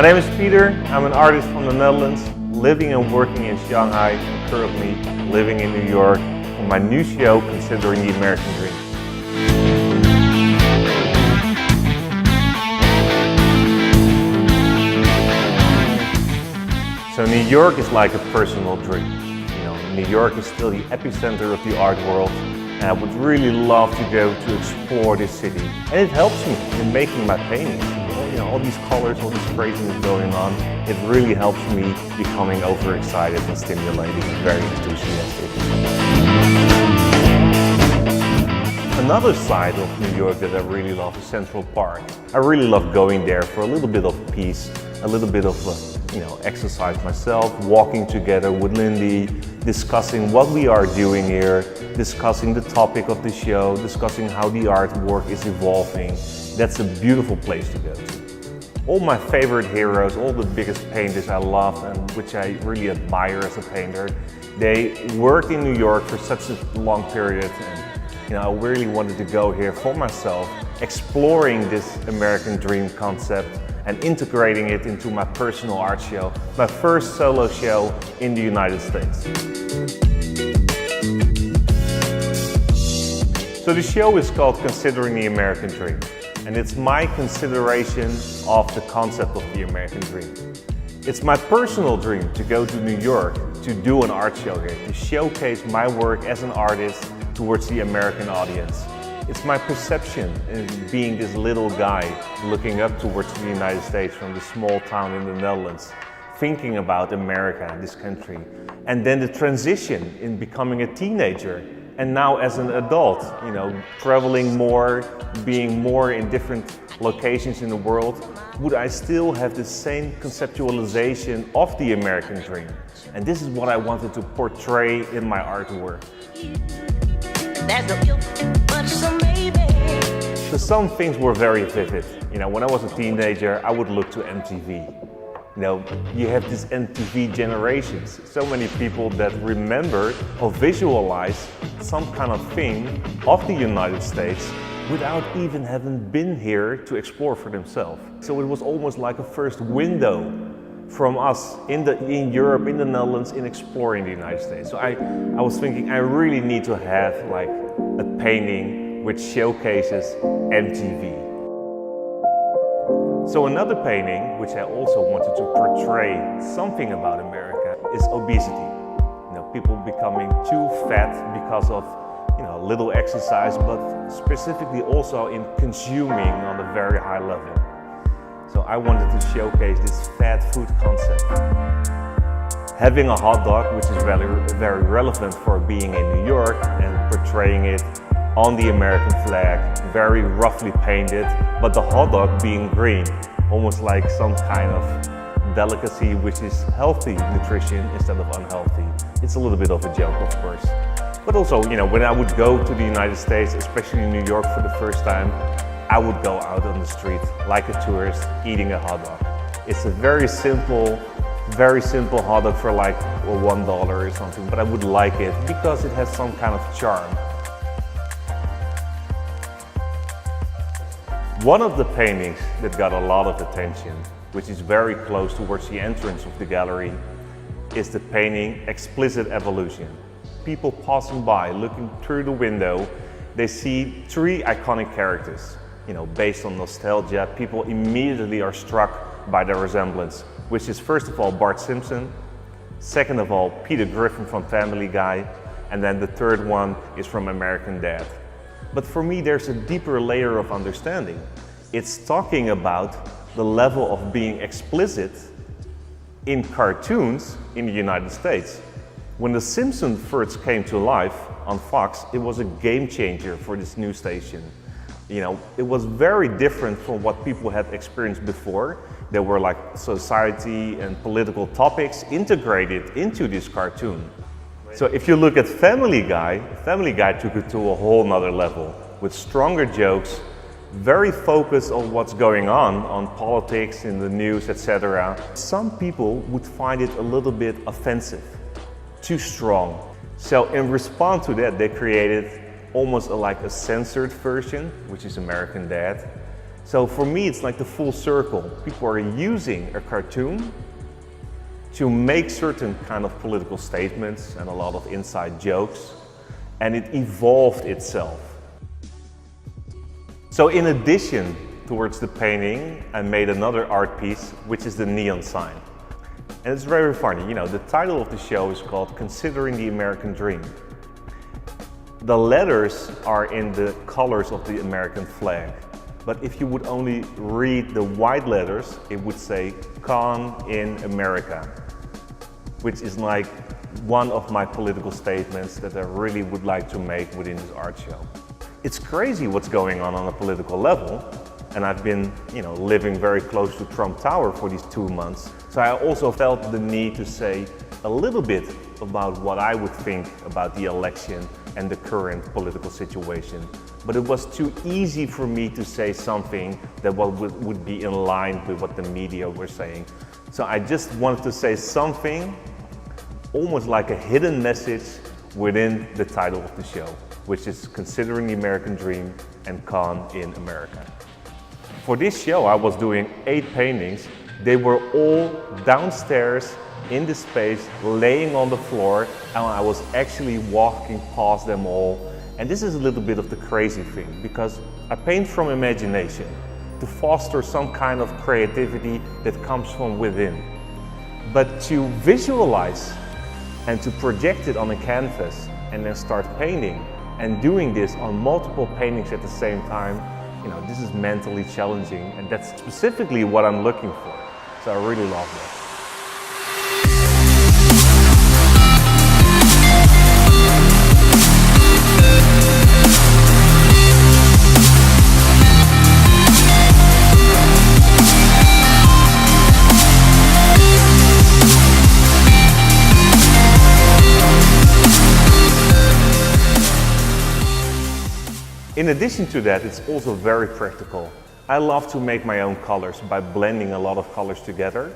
name is Peter. I'm an artist from the Netherlands, living and working in Shanghai, and currently living in New York for my new show, Considering the American Dream. So New York is like a personal dream. New York is still the epicenter of the art world, and I would really love to go to explore this city. And it helps me in making my paintings. All these colors, all this craziness going on, it really helps me becoming overexcited and stimulating and very enthusiastic. Another side of New York that I really love is Central Park. I really love going there for a little bit of peace, a little bit of exercise myself, walking together with Lindy, discussing what we are doing here, discussing the topic of the show, discussing how the artwork is evolving. That's a beautiful place to go to. All my favorite heroes, all the biggest painters I love and which I really admire as a painter, they worked in New York for such a long period, and I really wanted to go here for myself, exploring this American dream concept and integrating it into my personal art show, my first solo show in the United States. So the show is called Considering the American Dream, and it's my consideration of the concept of the American dream. It's my personal dream to go to New York to do an art show here, to showcase my work as an artist towards the American audience. It's my perception in being this little guy looking up towards the United States from the small town in the Netherlands, thinking about America, this country, and then the transition in becoming a teenager. And now as an adult, traveling more, being more in different locations in the world, would I still have the same conceptualization of the American dream? And this is what I wanted to portray in my artwork. So some things were very vivid. When I was a teenager, I would look to MTV. You have this MTV generations. So many people that remember or visualize some kind of thing of the United States without even having been here to explore for themselves. So it was almost like a first window from us in Europe, in the Netherlands, in exploring the United States. So I was thinking I really need to have like a painting which showcases MTV. So another painting, which I also wanted to portray something about America, is obesity. People becoming too fat because of little exercise, but specifically also in consuming on a very high level. So I wanted to showcase this fat food concept. Having a hot dog, which is very relevant for being in New York, and portraying it on the American flag, very roughly painted, but the hot dog being green, almost like some kind of delicacy which is healthy nutrition instead of unhealthy. It's a little bit of a joke, of course. But also, when I would go to the United States, especially in New York for the first time, I would go out on the street like a tourist eating a hot dog. It's a very simple hot dog for like $1 or something, but I would like it because it has some kind of charm. One of the paintings that got a lot of attention, which is very close towards the entrance of the gallery, is the painting Explicit Evolution. People passing by, looking through the window, they see three iconic characters. Based on nostalgia, people immediately are struck by their resemblance, which is first of all Bart Simpson, second of all Peter Griffin from Family Guy, and then the third one is from American Dad. But for me, there's a deeper layer of understanding. It's talking about the level of being explicit in cartoons in the United States. When The Simpsons first came to life on Fox, it was a game changer for this new station. It was very different from what people had experienced before. There were like society and political topics integrated into this cartoon. So if you look at Family Guy took it to a whole nother level with stronger jokes, very focused on what's going on politics, in the news, etc. Some people would find it a little bit offensive, too strong. So in response to that, they created almost like a censored version, which is American Dad. So for me, it's like the full circle. People are using a cartoon to make certain kind of political statements and a lot of inside jokes, and it evolved itself. So in addition towards the painting, I made another art piece, which is the neon sign. And it's very funny, the title of the show is called Considering the American Dream. The letters are in the colors of the American flag. But if you would only read the white letters, it would say Con in America, which is like one of my political statements that I really would like to make within this art show. It's crazy what's going on a political level. And I've been, living very close to Trump Tower for these 2 months. So I also felt the need to say a little bit about what I would think about the election and the current political situation. But it was too easy for me to say something that would be in line with what the media were saying. So I just wanted to say something, almost like a hidden message within the title of the show, which is Considering the American Dream and Con in America. For this show, I was doing 8 paintings. They were all downstairs in the space, laying on the floor, and I was actually walking past them all. And this is a little bit of the crazy thing, because I paint from imagination to foster some kind of creativity that comes from within. But to visualize and to project it on a canvas and then start painting and doing this on multiple paintings at the same time, this is mentally challenging, and that's specifically what I'm looking for. So I really love that. In addition to that, it's also very practical. I love to make my own colors by blending a lot of colors together,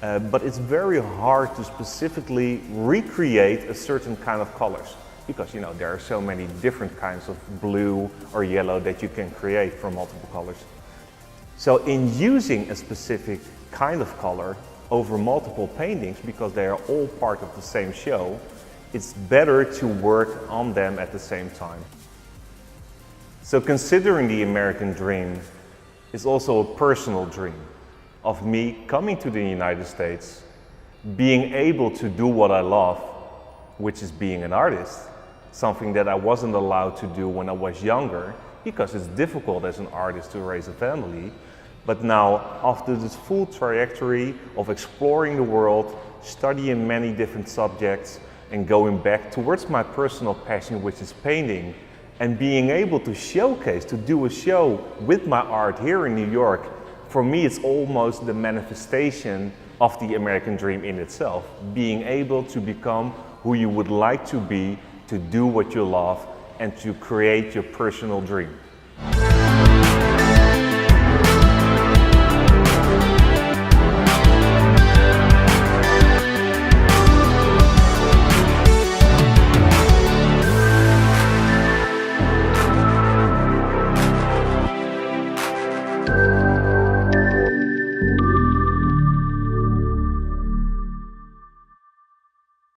but it's very hard to specifically recreate a certain kind of colors because there are so many different kinds of blue or yellow that you can create from multiple colors. So in using a specific kind of color over multiple paintings, because they are all part of the same show, it's better to work on them at the same time. So Considering the American Dream is also a personal dream of me coming to the United States, being able to do what I love, which is being an artist, something that I wasn't allowed to do when I was younger because it's difficult as an artist to raise a family. But now, after this full trajectory of exploring the world, studying many different subjects, and going back towards my personal passion, which is painting, and being able to showcase, to do a show with my art here in New York, for me it's almost the manifestation of the American dream in itself. Being able to become who you would like to be, to do what you love, and to create your personal dream.